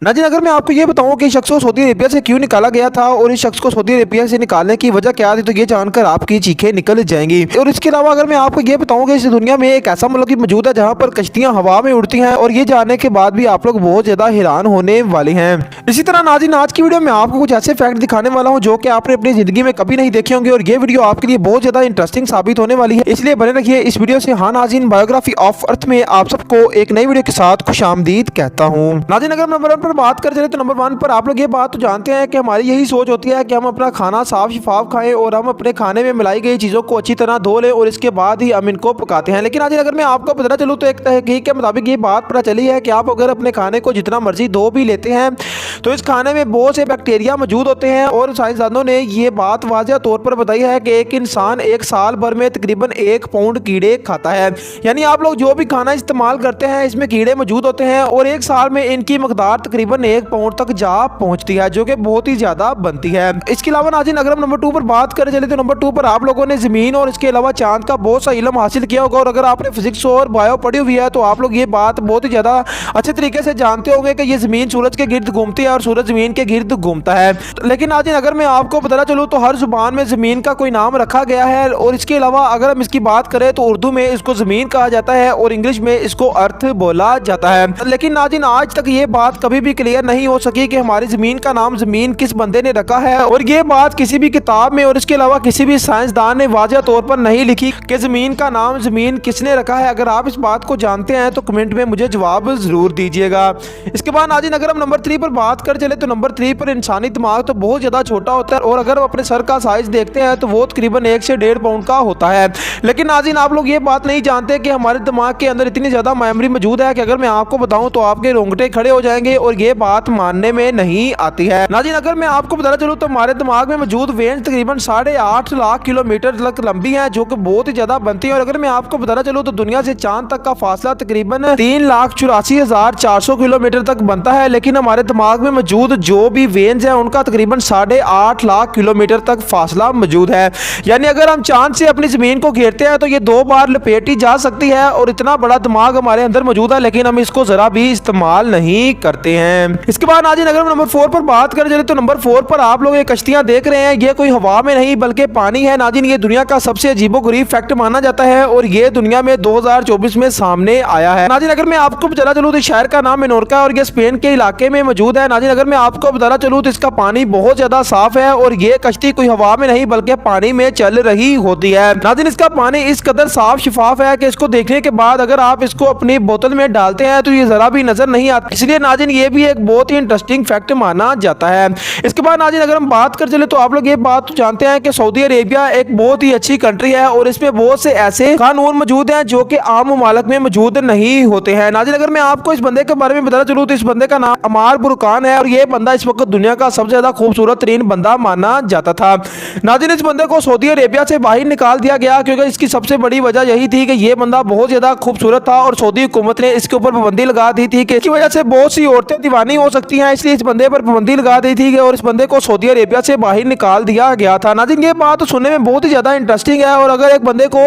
नाज़रीन, अगर मैं आपको ये बताऊं कि इस शख्स को सऊदी अरेबिया से क्यों निकाला गया था और इस शख्स को सऊदी अरेबिया से निकालने की वजह क्या थी, तो ये जानकर आपकी चीखें निकल जाएंगी। और इसके अलावा अगर मैं आपको ये बताऊं कि इस दुनिया में एक ऐसा मुल्क मौजूद है जहां पर कश्तियां हवा में उड़ती हैं, और ये जानने के बाद भी आप लोग बहुत ज़्यादा हैरान होने वाले हैं। इसी तरह नाज़रीन, आज की वीडियो में आपको कुछ ऐसे फैक्ट दिखाने वाला हूँ जो कि आपने अपनी ज़िंदगी में कभी नहीं देखे होंगे, और ये वीडियो आपके लिए बहुत ज़्यादा इंटरेस्टिंग साबित होने वाली है, इसलिए बने रखिए इस वीडियो से। हाँ नाज़रीन, बायोग्राफी ऑफ अर्थ में आप सबको एक नई वीडियो के साथ खुशामदीद कहता हूँ। नाज़रीन, अगर नंबर 1 पर बात कर चले तो नंबर 1 पर आप लोग ये बात तो जानते हैं कि हमारी यही सोच होती है कि हम अपना खाना साफ शफाफ खाएं और हम अपने खाने में मिलाई गई चीज़ों को अच्छी तरह धो लें और इसके बाद ही हम इनको पकाते हैं। लेकिन आज अगर मैं आपको बताना चलूँ तो एक तहकीक के मुताबिक ये बात पता चली है कि आप अगर अपने खाने को जितना मर्जी धो भी लेते हैं तो इस खाने में बहुत से बैक्टीरिया मौजूद होते हैं, और साइंसदानों ने ये बात वाज़ह तौर पर बताई है कि एक इंसान एक साल भर में तकरीबन 1 पाउंड कीड़े खाता है। यानी आप लोग जो भी खाना इस्तेमाल करते हैं इसमें कीड़े मौजूद होते हैं, और एक साल में इनकी मकदार तकरीबन 1 पाउंड तक जा पहुंचती है, जो कि बहुत ही ज्यादा बनती है। इसके अलावा नाज़रीन, अगर हम नंबर 2 पर बात करें चले तो नंबर 2 पर आप लोगों ने जमीन और इसके अलावा चांद का बहुत सा इल्म हासिल किया होगा, और अगर आपने फिजिक्स और बायो पढ़ी हुई है तो आप लोग ये बात बहुत ही ज्यादा अच्छे तरीके से जानते होंगे कि ये जमीन सूरज के गिर्द घूमती है और सूरज जमीन के गिर्द घूमता है। लेकिन नाज़रीन, अगर मैं आपको बताना चलूँ तो हर जुबान में जमीन का कोई नाम रखा गया है, और इसके अलावा अगर हम इसकी बात करें तो उर्दू में इसको जमीन कहा जाता है और इंग्लिश में इसको अर्थ बोला जाता है। लेकिन नाज़रीन, आज तक ये बात कभी भी क्लियर नहीं हो सकी कि हमारी जमीन का नाम जमीन किस बंदे ने रखा है, और ये बात किसी भी किताब में और इसके अलावा किसी भी साइंसदान ने वाज़ह तौर पर नहीं लिखी कि जमीन का नाम जमीन किसने रखा है। अगर आप इस बात को जानते हैं तो कमेंट में मुझे जवाब जरूर दीजिएगा। इसके बाद नाज़रीन, अगर हम नंबर 3 पर बात कर चले तो नंबर 3 पर इंसानी दिमाग तो बहुत ज़्यादा छोटा होता है, और अगर हम अपने सर का साइज देखते हैं तो वो तकरीबन 1 से 1.5 पाउंड का होता है। लेकिन नाज़रीन, आप लोग ये बात नहीं जानते कि हमारे दिमाग के अंदर इतनी ज़्यादा मेमोरी मौजूद है कि अगर मैं आपको बताऊं तो आपके रोंगटे खड़े हो जाएंगे, और ये बात मानने में नहीं आती है। नाज़रीन, अगर मैं आपको बताना चलूँ तो हमारे दिमाग में मौजूद वेंज तकरीबन 8.5 लाख किलोमीटर तक लंबी है, जो कि बहुत ही ज़्यादा बनती है। और अगर मैं आपको बताना चलूँ तो दुनिया से चांद तक का फासला तकरीबन 3,84,400 किलोमीटर तक बनता है, लेकिन हमारे दिमाग में मौजूद जो भी वेंज है उनका तकरीबन 8.5 लाख किलोमीटर तक फासला मौजूद है। यानी अगर हम चांद से अपनी जमीन को घेरते हैं तो ये 2 बार लपेटी जा सकती है, और इतना बड़ा दिमाग हमारे अंदर मौजूद है, लेकिन हम इसको जरा भी इस्तेमाल नहीं करते हैं। इसके बाद नाज़रीन, अगर हम नंबर 4 पर बात करें चले तो नंबर 4 पर आप लोग ये कश्तियां देख रहे हैं, ये कोई हवा में नहीं बल्कि पानी है। नाज़रीन, ये दुनिया का सबसे अजीबोगरीब फैक्ट माना जाता है, और ये दुनिया में 2024 में सामने आया है। नाज़रीन, अगर मैं आपको बताना चलूँ तो शहर का नाम मेनोर्का है और ये स्पेन के इलाके में मौजूद है। नाज़रीन, अगर मैं आपको बताना चलूँ तो इसका पानी बहुत ज्यादा साफ है, और ये कश्ती कोई हवा में नहीं बल्कि पानी में चल रही होती है। नाज़रीन, इसका पानी इस कदर साफ शफाफ है कि इसको देखने के बाद अगर आप इसको अपनी बोतल में डालते हैं तो ये जरा भी नजर नहीं आता, इसलिए नाज़रीन ये भी एक बहुत ही इंटरेस्टिंग फैक्ट माना जाता है। इसके बाद नाज़रीन, अगर हम बात कर चले तो आप लोग ये बात तो जानते हैं कि सऊदी अरेबिया एक बहुत ही अच्छी कंट्री है, और इसमें बहुत से ऐसे कानून मौजूद हैं जो कि आम ममालिक में मौजूद नहीं होते हैं। नाज़रीन, अगर मैं आपको इस बंदे के बारे में बताना चलूँ तो इस बंदे का नाम अमार बुरकान है, और ये बंदा इस वक्त दुनिया का सबसे ज्यादा खूबसूरत तरीन बंदा माना जाता था। नाज़रीन, इस बंदे को सऊदी अरेबिया से बाहर निकाल दिया गया क्योंकि इसकी सबसे बड़ी वजह यही थी कि ये बंदा बहुत ज्यादा खूबसूरत था, और सऊदी हुकूमत ने इसके ऊपर पाबंदी लगा दी थी कि इसकी वजह से बहुत सी औरतें दीवानी हो सकती हैं, इसलिए इस बंदे पर पाबंदी लगा दी थी और इस बंदे को सऊदी अरेबिया से बाहर निकाल दिया गया था। नाज़रीन, ये बात सुनने में बहुत ही ज्यादा इंटरेस्टिंग है, और अगर एक बंदे को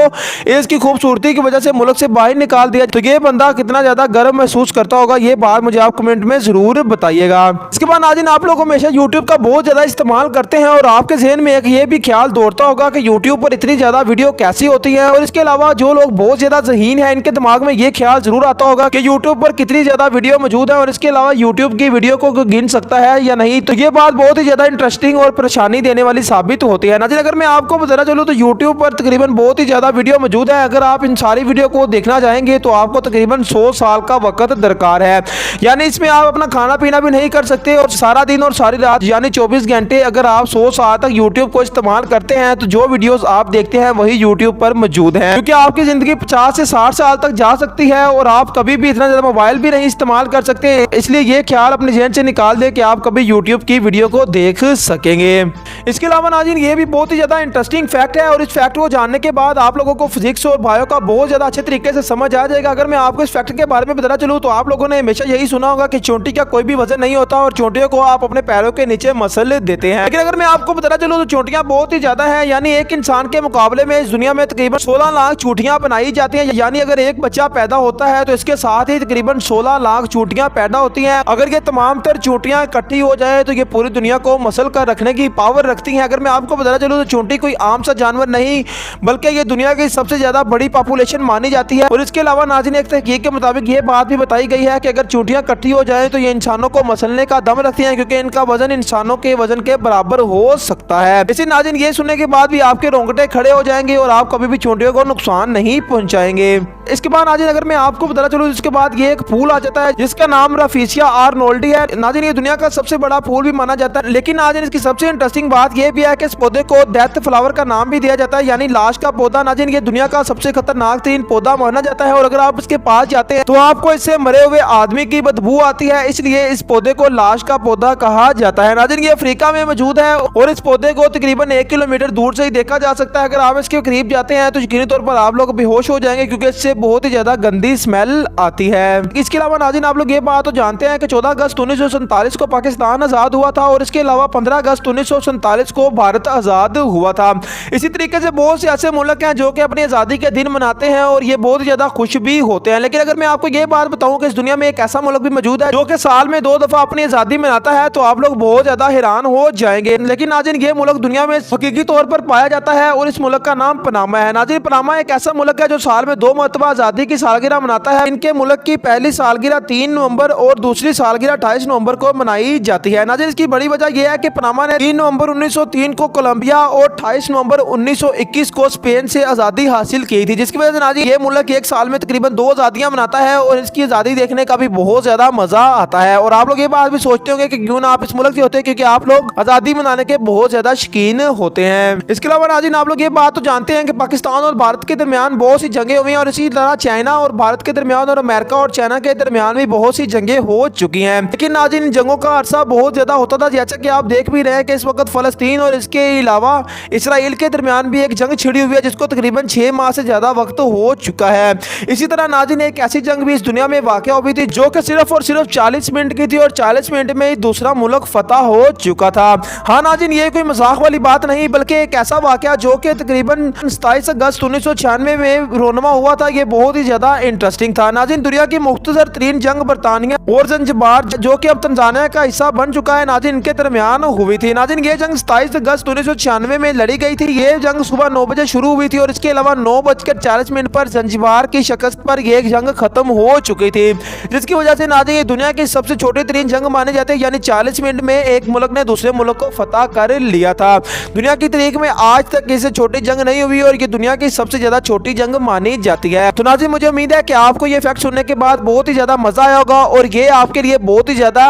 इसकी खूबसूरती की वजह से मुल्क से बाहर निकाल दिया तो ये बंदा कितना ज्यादा गर्व महसूस करता होगा, ये बात मुझे आप कमेंट में जरूर बताइएगा। इसके बाद नाज़रीन, आप लोग हमेशा यूट्यूब का बहुत ज्यादा इस्तेमाल करते हैं, और आपके ज़हन में एक ये भी ख्याल दौड़ता होगा कि यूट्यूब पर इतनी ज्यादा वीडियो कैसी होती है, और इसके अलावा जो लोग बहुत ज्यादा ज़हीन है इनके दिमाग में ये ख्याल जरूर आता होगा कि यूट्यूब पर कितनी ज्यादा वीडियो मौजूद है, और इसके अलावा यूट्यूब की वीडियो को गिन सकता है या नहीं। तो ये बात बहुत ही ज्यादा इंटरेस्टिंग और परेशानी देने वाली साबित होती है। नाज़रीन, अगर मैं आपको बताना चलूँ तो यूट्यूब पर तकरीबन बहुत ही ज्यादा वीडियो मौजूद है। अगर आप इन सारी वीडियो को देखना चाहेंगे तो आपको तकरीबन 100 साल का वक्त दरकार है, यानी इसमें आप अपना खाना पीना भी नहीं कर सकते, और सारा दिन और सारी रात यानी 24 घंटे अगर आप 100 साल तक यूट्यूब को इस्तेमाल करते हैं तो जो वीडियोस आप देखते हैं वही यूट्यूब पर मौजूद हैं, क्योंकि आपकी जिंदगी 50 से 60 साल तक जा सकती है, और आप कभी भी इतना ज्यादा मोबाइल भी नहीं इस्तेमाल कर सकते। इसलिए ये ख्याल अपने जहन से निकाल दे कि आप कभी यूट्यूब की वीडियो को देख सकेंगे। इसके अलावा नाज़रीन, ये भी बहुत ही ज्यादा इंटरेस्टिंग फैक्ट है, और इस फैक्ट को जानने के बाद आप लोगों को फिजिक्स और बायो का बहुत ज्यादा अच्छे तरीके से समझ आ जाएगा। अगर मैं आपको इस फैक्ट के बारे में बताना चलूँ तो आप लोगों ने हमेशा यही सुना होगा कि चोटी का कोई भी वजन नहीं होता और चोटियों को आप अपने पैरों के नीचे मसल देते हैं। लेकिन अगर मैं आपको बताना चलूँ तो चोटियां बहुत ही ज्यादा है, यानी एक इंसान के मुकाबले में इस दुनिया में तकरीबन 16 लाख चोटियां बनाई जाती हैं। यानी अगर एक बच्चा पैदा होता है तो इसके साथ ही तकरीबन 16 लाख चोटियां पैदा होती हैं। अगर ये तमाम तर चोटियां इकट्ठी हो जाए तो ये पूरी दुनिया को मसल कर रखने की पावर रखती हैं। अगर मैं आपको बताना चलूँ तो चोटी कोई आम सा जानवर नहीं बल्कि ये दुनिया की सबसे ज्यादा बड़ी पॉपुलेशन मानी जाती है। और इसके अलावा नाज़रीन एक तहकीक के मुताबिक ये बात भी बताई गई है कि अगर चोटियां इकट्ठी हो जाए तो ये इंसानों को मसलने का दम रखती हैं, क्योंकि इनका वजन इंसानों के वजन के बराबर हो सकता है। इसी नाज़रीन ये सुनने के बाद भी आपके रोंगटे खड़े हो जाएंगे और आप कभी भी चोटियों को नुकसान नहीं पहुंचाएंगे। इसके बाद नाज़रीन अगर मैं आपको बताना चलूँ इसके बाद ये एक फूल आ जाता है जिसका नाम राफेसिया आर्नोल्डी है। नाज़रीन ये दुनिया का सबसे बड़ा फूल भी माना जाता है। लेकिन नाज़रीन इसकी सबसे इंटरेस्टिंग बात यह भी है कि इस पौधे को डेथ फ्लावर का नाम भी दिया जाता है, यानी लाश का पौधा। नाज़रीन ये दुनिया का सबसे खतरनाक तरीन पौधा माना जाता है और अगर आप इसके पास जाते हैं तो आपको इससे मरे हुए आदमी की बदबू आती है, इसलिए इस पौधे को लाश का पौधा कहा जाता है। नाज़रीन ये अफ्रीका में मौजूद है और इस पौधे को तकरीबन 1 किलोमीटर दूर से ही देखा जा सकता है। अगर आप इसके करीब जाते हैं तो यकीनी तौर पर आप लोग बेहोश हो जाएंगे, क्योंकि इससे बहुत ही ज्यादा गंदी स्मेल आती है। इसके अलावा नाज़रीन आप लोग ये बात तो जानते हैं कि 14 अगस्त 1947 को पाकिस्तान आजाद हुआ था और इसके अलावा 15 अगस्त 1947 को भारत आजाद हुआ था। इसी तरीके से बहुत से ऐसे मुल्क हैं जो कि अपनी आज़ादी के दिन मनाते हैं और ये बहुत ज्यादा खुश भी होते हैं। लेकिन अगर मैं आपको ये बात बताऊं कि इस दुनिया में एक ऐसा मुल्क भी मौजूद है जो कि साल में 2 दफा अपनी आज़ादी मनाता है तो आप लोग बहुत ज्यादा हैरान हो जाएंगे। लेकिन नाज़रीन ये मुल्क दुनिया में हकीकी तौर पर पाया जाता है और इस मुल्क का नाम पनामा है। नाज़रीन पनामा एक ऐसा मुल्क है जो साल में 2 मरतबा आज़ादी की सालगिरह मनाता है। इनके मुल्क की पहली सालगिरह 3 नवंबर और दूसरी सालगिरह 28 नवंबर को मनाई जाती है। नाज़रीन इसकी बड़ी वजह यह है कि पनामा ने 3 नवंबर 1903 को कोलंबिया और 28 नवंबर 1921 को स्पेन से आज़ादी हासिल की थी, जिसकी वजह से नाज़रीन ये मुल्क एक साल में तकरीबन 2 आज़ादियाँ मनाता है और इसकी आज़ादी देखने का भी बहुत ज़्यादा मज़ा आता है। और आप लोग ये बात भी सोचते होंगे कि क्यों ना आप इस मुल्क से होते हैं, क्योंकि आप लोग आज़ादी मनाने के बहुत ज़्यादा शौकीन होते हैं। इसके अलावा नाज़रीन आप लोग ये बात तो जानते हैं कि पाकिस्तान और भारत के दरमियान बहुत सी जंगें हुई हैं और इसी तरह चाइना और भारत के दरमियान और अमेरिका और चाइना के दरमियान भी बहुत सी जंगें हो चुकी हैं। लेकिन नाज़रीन जंगों का अरसा बहुत ज़्यादा होता था, जैसा कि आप देख भी रहे हैं कि इस वक्त फ़लस्तीन और इसके अलावा इसराइल के दरमियान भी एक जंग छिड़ी हुई है जिसको तकरीबन 6 माह से ज़्यादा वक्त हो चुका है। इसी तरह नाज़रीन एक ऐसी जंग भी इस दुनिया में वाक़या हुई थी जो कि सिर्फ और सिर्फ 40 मिनट की थी और 40 मिनट में ही दूसरा मुल्क फतह हो चुका था। हाँ नाज़रीन ये कोई मजाक वाली बात नहीं बल्कि एक ऐसा वाक़या जो कि तकरीबन 27 अगस्त 1996 में रोनमा हुआ था। ये बहुत ही ज़्यादा इंटरेस्टिंग था। नाज़रीन दुनिया की मुख्तसर तरीन जंग बरतानिया और ज़ंजीबार जो कि अब तंजानिया का हिस्सा बन चुका है नाज़रीन इनके दरमियान हुई थी। नाज़रीन ये जंग 27 अगस्त 1996 में लड़ी गई थी। ये जंग सुबह 9 बजे शुरू हुई थी और इसके अलावा 9:40 पर ज़ंजीबार की शिकस्त पर यह जंग खत्म हो चुकी थी, जिसकी वजह से नाज़रीन ये दुनिया की सबसे छोटी तरीन जंग मानी जाती है। यानी 40 मिनट में एक मुल्क ने दूसरे मुल्क को फतह कर लिया था। दुनिया की तारीख में आज तक इससे छोटी जंग नहीं हुई और ये दुनिया की सबसे ज्यादा छोटी जंग मानी जाती है। तो नाज़रीन मुझे उम्मीद है कि आपको ये फैक्ट सुनने के बाद बहुत ही ज्यादा मजा आया होगा और ये आपके लिए बहुत ही ज्यादा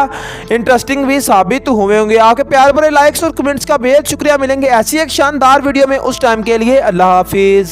इंटरेस्टिंग भी साबित हुए होंगे। आपके प्यार भरे लाइक्स और कमेंट्स का बेहद शुक्रिया। मिलेंगे ऐसी एक शानदार वीडियो में, उस टाइम के लिए अल्लाह हाफिज।